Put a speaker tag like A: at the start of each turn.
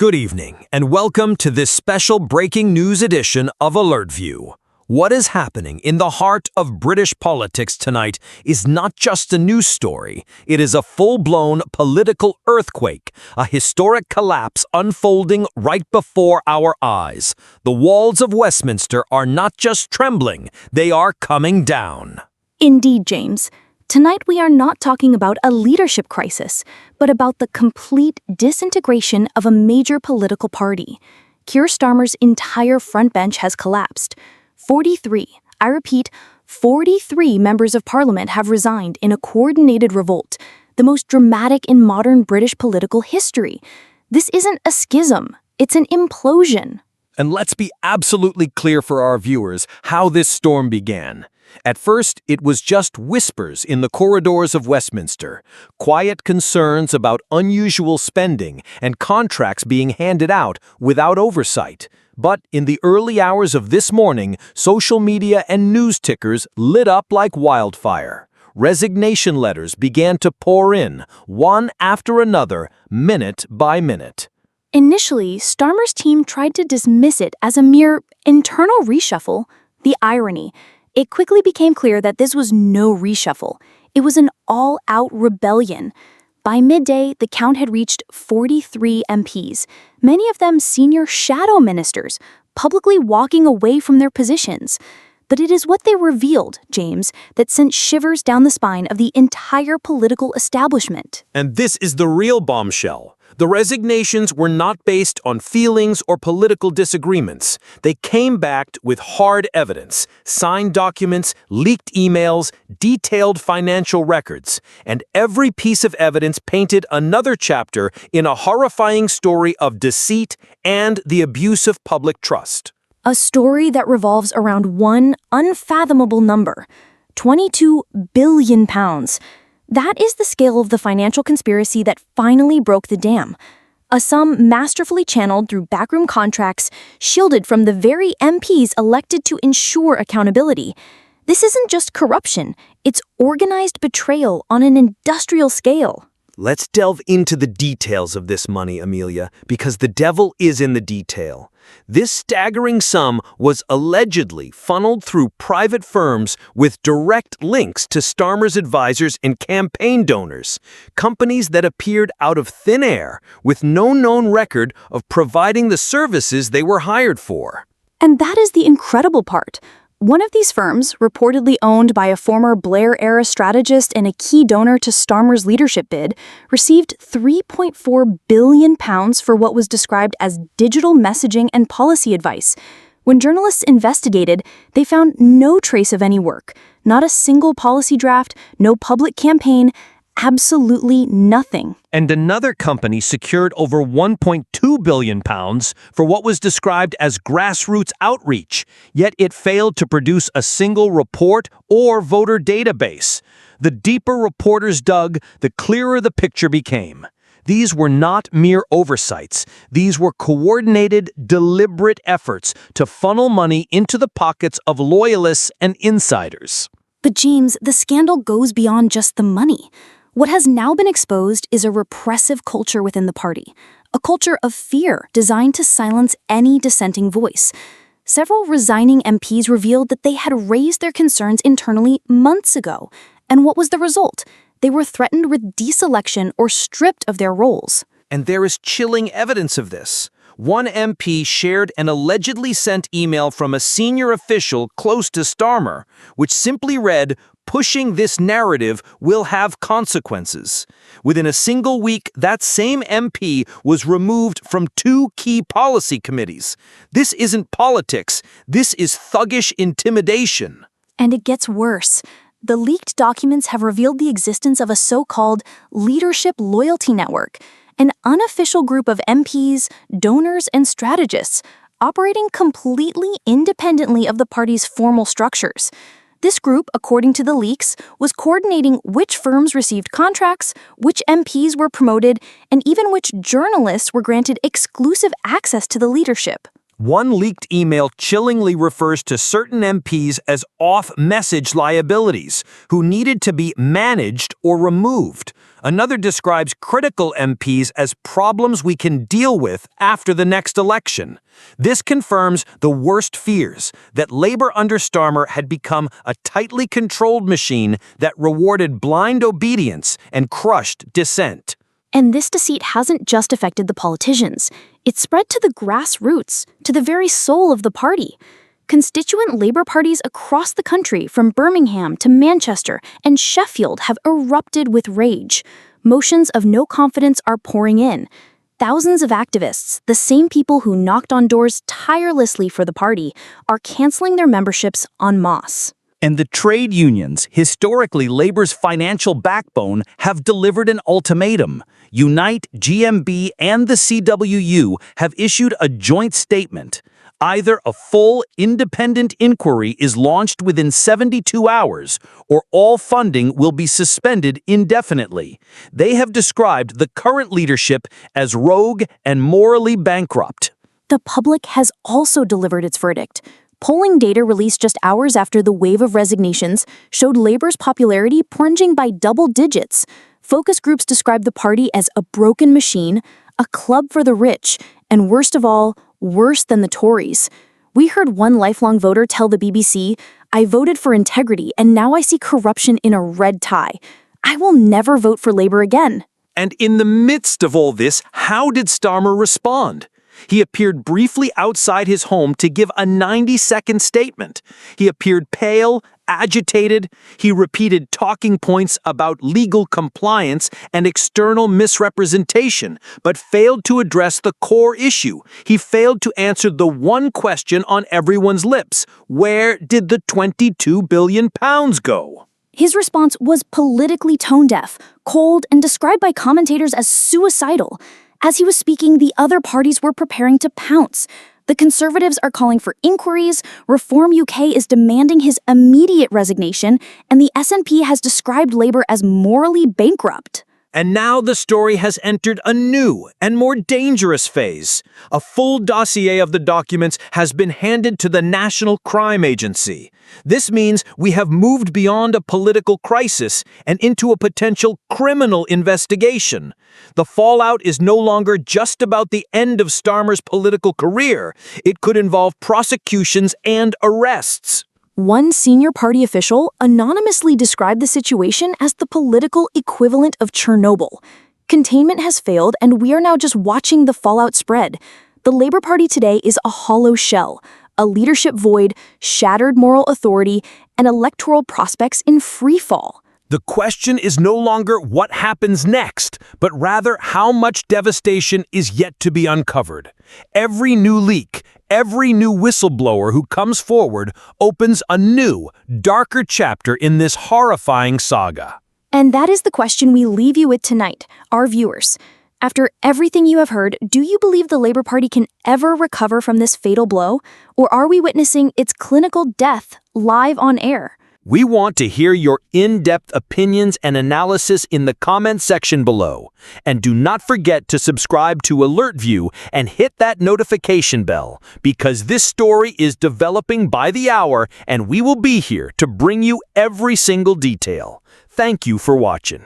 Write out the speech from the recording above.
A: Good evening, and welcome to this special breaking news edition of Alert View. What is happening in the heart of British politics tonight is not just a news story. It is a full-blown political earthquake, a historic collapse unfolding right before our eyes. The walls of Westminster are not just trembling, they are coming down.
B: Indeed, James. Tonight we are not talking about a leadership crisis, but about the complete disintegration of a major political party. Keir Starmer's entire front bench has collapsed. 43 members of parliament have resigned in a coordinated revolt, the most dramatic in modern British political history. This isn't a schism, it's an implosion.
A: And let's be absolutely clear for our viewers how this storm began. At first, it was just whispers in the corridors of Westminster, quiet concerns about unusual spending and contracts being handed out without oversight. But in the early hours of this morning, social media and news tickers lit up like wildfire. Resignation letters began to pour in, one after another, minute by minute.
B: Initially, Starmer's team tried to dismiss it as a mere internal reshuffle. The irony: it quickly became clear that this was no reshuffle. It was an all-out rebellion. By midday, the count had reached 43 MPs, many of them senior shadow ministers, publicly walking away from their positions. But it is what they revealed, James, that sent shivers down the spine of the entire political establishment.
A: And this is the real bombshell. The resignations were not based on feelings or political disagreements. They came backed with hard evidence, signed documents, leaked emails, detailed financial records, and every piece of evidence painted another chapter in a horrifying story of deceit and the abuse of public trust.
B: A story that revolves around one unfathomable number: £22 billion. That is the scale of the financial conspiracy that finally broke the dam. A sum masterfully channeled through backroom contracts, shielded from the very MPs elected to ensure accountability. This isn't just corruption, it's organized betrayal on an industrial scale.
A: Let's delve into the details of this money, Amelia, because the devil is in the detail. This staggering sum was allegedly funneled through private firms with direct links to Starmer's advisors and campaign donors, companies that appeared out of thin air with no known record of providing the services they were hired for.
B: And that is the incredible part. One of these firms, reportedly owned by a former Blair-era strategist and a key donor to Starmer's leadership bid, received £3.4 billion for what was described as digital messaging and policy advice. When journalists investigated, they found no trace of any work, not a single policy draft, no public campaign, absolutely nothing.
C: And another company secured over £1.2 billion for what was described as grassroots outreach, yet it failed to produce a single report or voter database. The deeper reporters dug, the clearer the picture became. These were not mere oversights. These were coordinated, deliberate efforts to funnel money into the pockets of loyalists and insiders.
B: But James, the scandal goes beyond just the money. What has now been exposed is a repressive culture within the party, a culture of fear designed to silence any dissenting voice. Several resigning MPs revealed that they had raised their concerns internally months ago. And what was the result? They were threatened with deselection or stripped of their roles.
A: And there is chilling evidence of this. One MP shared an allegedly sent email from a senior official close to Starmer, which simply read, "Pushing this narrative will have consequences." Within a single week, that same MP was removed from 2 key policy committees. This isn't politics. This is thuggish intimidation.
B: And it gets worse. The leaked documents have revealed the existence of a so-called leadership loyalty network, an unofficial group of MPs, donors, and strategists operating completely independently of the party's formal structures. This group, according to the leaks, was coordinating which firms received contracts, which MPs were promoted, and even which journalists were granted exclusive access to the leadership.
A: One leaked email chillingly refers to certain MPs as off-message liabilities who needed to be managed or removed. Another describes critical MPs as problems we can deal with after the next election. This confirms the worst fears, that Labor under Starmer had become a tightly controlled machine that rewarded blind obedience and crushed dissent.
B: And this deceit hasn't just affected the politicians. It spread to the grassroots, to the very soul of the party. Constituent Labour parties across the country, from Birmingham to Manchester and Sheffield, have erupted with rage. Motions of no confidence are pouring in. Thousands of activists, the same people who knocked on doors tirelessly for the party, are canceling their memberships en masse.
C: And the trade unions, historically Labor's financial backbone, have delivered an ultimatum. Unite, GMB, and the CWU have issued a joint statement. Either a full, independent inquiry is launched within 72 hours, or all funding will be suspended indefinitely. They have described the current leadership as rogue and morally bankrupt.
B: The public has also delivered its verdict. Polling data released just hours after the wave of resignations showed Labor's popularity plunging by double digits. Focus groups described the party as a broken machine, a club for the rich, and worst of all, worse than the Tories. We heard one lifelong voter tell the BBC, "I voted for integrity, and now I see corruption in a red tie. I will never vote for Labour again."
A: And in the midst of all this, how did Starmer respond? He appeared briefly outside his home to give a 90-second statement. He appeared pale, agitated. He repeated talking points about legal compliance and external misrepresentation, but failed to address the core issue. He failed to answer the one question on everyone's lips: where did the £22 billion go?
B: His response was politically tone-deaf, cold, and described by commentators as suicidal. As he was speaking, the other parties were preparing to pounce. The Conservatives are calling for inquiries, Reform UK is demanding his immediate resignation, and the SNP has described Labour as morally bankrupt.
A: And now the story has entered a new and more dangerous phase. A full dossier of the documents has been handed to the National Crime Agency. This means we have moved beyond a political crisis and into a potential criminal investigation. The fallout is no longer just about the end of Starmer's political career. It could involve prosecutions and arrests.
B: One senior party official anonymously described the situation as the political equivalent of Chernobyl. Containment has failed, and we are now just watching the fallout spread. The Labour Party today is a hollow shell, a leadership void, shattered moral authority, and electoral prospects in free fall.
A: The question is no longer what happens next, but rather how much devastation is yet to be uncovered. Every new leak, every new whistleblower who comes forward opens a new, darker chapter in this horrifying saga.
B: And that is the question we leave you with tonight, our viewers. After everything you have heard, do you believe the Labour Party can ever recover from this fatal blow? Or are we witnessing its clinical death live on air?
A: We want to hear your in-depth opinions and analysis in the comment section below. And do not forget to subscribe to AlertView and hit that notification bell, because this story is developing by the hour and we will be here to bring you every single detail. Thank you for watching.